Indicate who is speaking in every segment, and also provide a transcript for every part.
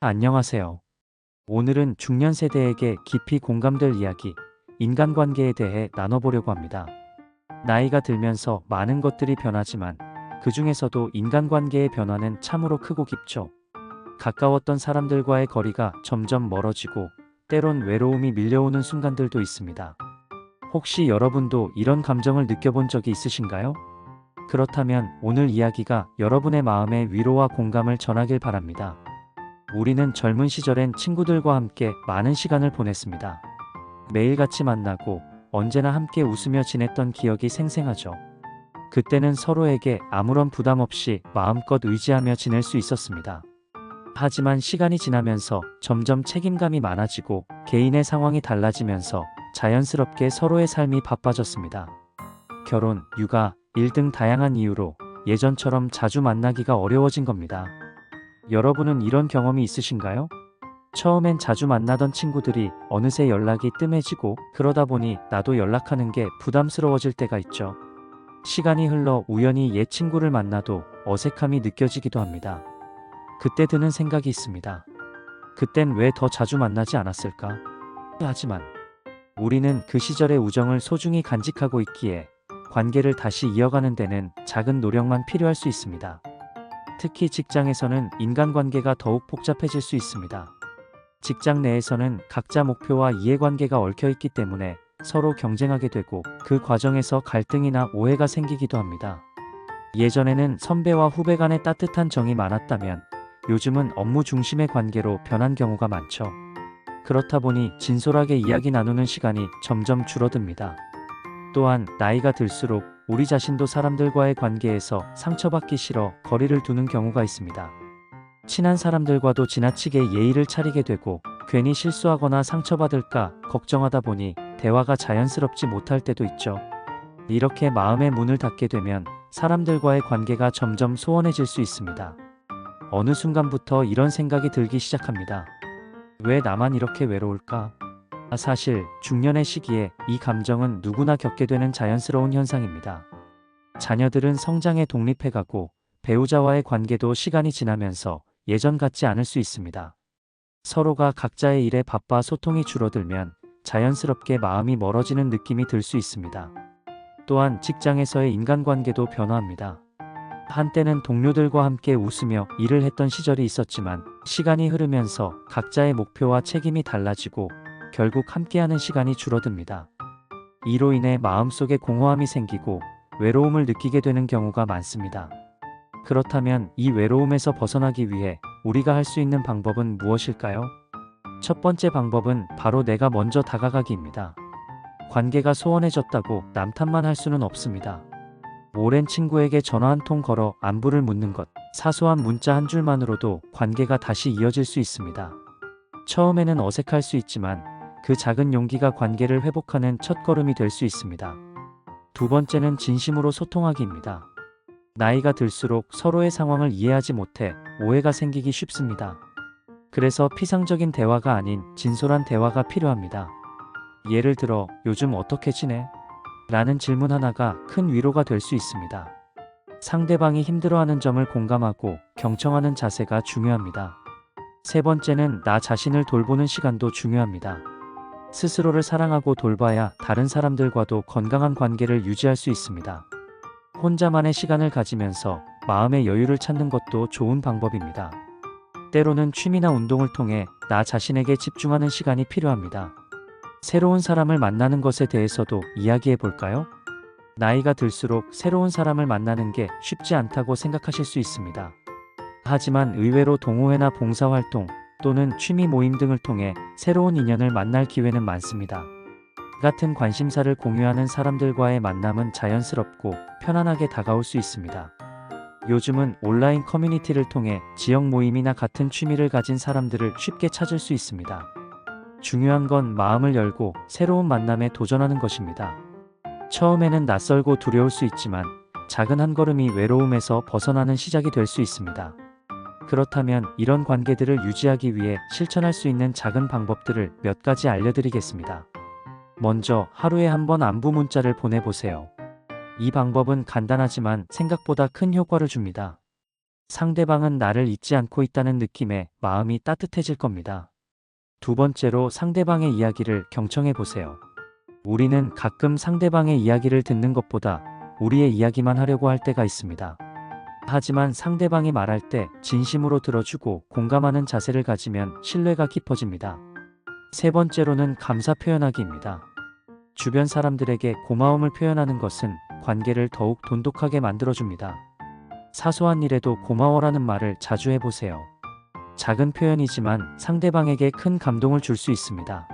Speaker 1: 안녕하세요. 오늘은 중년 세대에게 깊이 공감될 이야기, 인간관계에 대해 나눠보려고 합니다. 나이가 들면서 많은 것들이 변하지만 그 중에서도 인간관계의 변화는 참으로 크고 깊죠. 가까웠던 사람들과의 거리가 점점 멀어지고 때론 외로움이 밀려오는 순간들도 있습니다. 혹시 여러분도 이런 감정을 느껴본 적이 있으신가요? 그렇다면 오늘 이야기가 여러분의 마음에 위로와 공감을 전하길 바랍니다. 우리는 젊은 시절엔 친구들과 함께 많은 시간을 보냈습니다. 매일 같이 만나고 언제나 함께 웃으며 지냈던 기억이 생생하죠. 그때는 서로에게 아무런 부담 없이 마음껏 의지하며 지낼 수 있었습니다. 하지만 시간이 지나면서 점점 책임감이 많아지고 개인의 상황이 달라지면서 자연스럽게 서로의 삶이 바빠졌습니다. 결혼, 육아, 일 등 다양한 이유로 예전처럼 자주 만나기가 어려워진 겁니다. 여러분은 이런 경험이 있으신가요? 처음엔 자주 만나던 친구들이 어느새 연락이 뜸해지고 그러다 보니 나도 연락하는 게 부담스러워질 때가 있죠. 시간이 흘러 우연히 옛 친구를 만나도 어색함이 느껴지기도 합니다. 그때 드는 생각이 있습니다. 그땐 왜 더 자주 만나지 않았을까? 하지만 우리는 그 시절의 우정을 소중히 간직하고 있기에 관계를 다시 이어가는 데는 작은 노력만 필요할 수 있습니다. 특히 직장에서는 인간관계가 더욱 복잡해질 수 있습니다. 직장 내에서는 각자 목표와 이해관계가 얽혀있기 때문에 서로 경쟁하게 되고 그 과정에서 갈등이나 오해가 생기기도 합니다. 예전에는 선배와 후배 간의 따뜻한 정이 많았다면 요즘은 업무 중심의 관계로 변한 경우가 많죠. 그렇다 보니 진솔하게 이야기 나누는 시간이 점점 줄어듭니다. 또한 나이가 들수록 우리 자신도 사람들과의 관계에서 상처받기 싫어 거리를 두는 경우가 있습니다. 친한 사람들과도 지나치게 예의를 차리게 되고 괜히 실수하거나 상처받을까 걱정하다 보니 대화가 자연스럽지 못할 때도 있죠. 이렇게 마음의 문을 닫게 되면 사람들과의 관계가 점점 소원해질 수 있습니다. 어느 순간부터 이런 생각이 들기 시작합니다. 왜 나만 이렇게 외로울까? 사실 중년의 시기에 이 감정은 누구나 겪게 되는 자연스러운 현상입니다. 자녀들은 성장에 독립해가고 배우자와의 관계도 시간이 지나면서 예전 같지 않을 수 있습니다. 서로가 각자의 일에 바빠 소통이 줄어들면 자연스럽게 마음이 멀어지는 느낌이 들 수 있습니다. 또한 직장에서의 인간관계도 변화합니다. 한때는 동료들과 함께 웃으며 일을 했던 시절이 있었지만 시간이 흐르면서 각자의 목표와 책임이 달라지고 결국 함께하는 시간이 줄어듭니다. 이로 인해 마음속에 공허함이 생기고 외로움을 느끼게 되는 경우가 많습니다. 그렇다면 이 외로움에서 벗어나기 위해 우리가 할 수 있는 방법은 무엇일까요? 첫 번째 방법은 바로 내가 먼저 다가가기입니다. 관계가 소원해졌다고 남 탓만 할 수는 없습니다. 오랜 친구에게 전화 한 통 걸어 안부를 묻는 것, 사소한 문자 한 줄만으로도 관계가 다시 이어질 수 있습니다. 처음에는 어색할 수 있지만 그 작은 용기가 관계를 회복하는 첫걸음이 될 수 있습니다. 두 번째는 진심으로 소통하기입니다. 나이가 들수록 서로의 상황을 이해하지 못해 오해가 생기기 쉽습니다. 그래서 피상적인 대화가 아닌 진솔한 대화가 필요합니다. 예를 들어, 요즘 어떻게 지내? 라는 질문 하나가 큰 위로가 될 수 있습니다. 상대방이 힘들어하는 점을 공감하고 경청하는 자세가 중요합니다. 세 번째는 나 자신을 돌보는 시간도 중요합니다. 스스로를 사랑하고 돌봐야 다른 사람들과도 건강한 관계를 유지할 수 있습니다. 혼자만의 시간을 가지면서 마음의 여유를 찾는 것도 좋은 방법입니다. 때로는 취미나 운동을 통해 나 자신에게 집중하는 시간이 필요합니다. 새로운 사람을 만나는 것에 대해서도 이야기해 볼까요? 나이가 들수록 새로운 사람을 만나는 게 쉽지 않다고 생각하실 수 있습니다. 하지만 의외로 동호회나 봉사활동 또는 취미 모임 등을 통해 새로운 인연을 만날 기회는 많습니다. 같은 관심사를 공유하는 사람들과의 만남은 자연스럽고 편안하게 다가올 수 있습니다. 요즘은 온라인 커뮤니티를 통해 지역 모임이나 같은 취미를 가진 사람들을 쉽게 찾을 수 있습니다. 중요한 건 마음을 열고 새로운 만남에 도전하는 것입니다. 처음에는 낯설고 두려울 수 있지만 작은 한 걸음이 외로움에서 벗어나는 시작이 될 수 있습니다. 그렇다면 이런 관계들을 유지하기 위해 실천할 수 있는 작은 방법들을 몇 가지 알려드리겠습니다. 먼저 하루에 한 번 안부 문자를 보내보세요. 이 방법은 간단하지만 생각보다 큰 효과를 줍니다. 상대방은 나를 잊지 않고 있다는 느낌에 마음이 따뜻해질 겁니다. 두 번째로 상대방의 이야기를 경청해 보세요. 우리는 가끔 상대방의 이야기를 듣는 것보다 우리의 이야기만 하려고 할 때가 있습니다. 하지만 상대방이 말할 때 진심으로 들어주고 공감하는 자세를 가지면 신뢰가 깊어집니다. 세 번째로는 감사 표현하기입니다. 주변 사람들에게 고마움을 표현하는 것은 관계를 더욱 돈독하게 만들어줍니다. 사소한 일에도 고마워라는 말을 자주 해보세요. 작은 표현이지만 상대방에게 큰 감동을 줄 수 있습니다.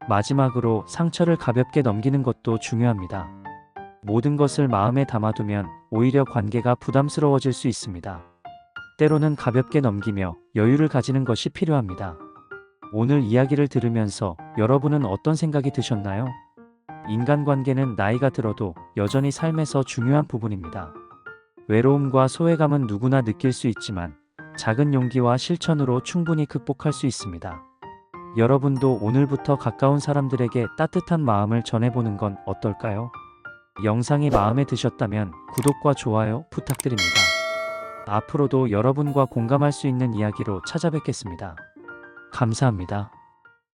Speaker 1: 마지막으로 상처를 가볍게 넘기는 것도 중요합니다. 모든 것을 마음에 담아두면 오히려 관계가 부담스러워질 수 있습니다. 때로는 가볍게 넘기며 여유를 가지는 것이 필요합니다. 오늘 이야기를 들으면서 여러분은 어떤 생각이 드셨나요? 인간관계는 나이가 들어도 여전히 삶에서 중요한 부분입니다. 외로움과 소외감은 누구나 느낄 수 있지만 작은 용기와 실천으로 충분히 극복할 수 있습니다. 여러분도 오늘부터 가까운 사람들에게 따뜻한 마음을 전해보는 건 어떨까요? 영상이 마음에 드셨다면 구독과 좋아요 부탁드립니다. 앞으로도 여러분과 공감할 수 있는 이야기로 찾아뵙겠습니다. 감사합니다.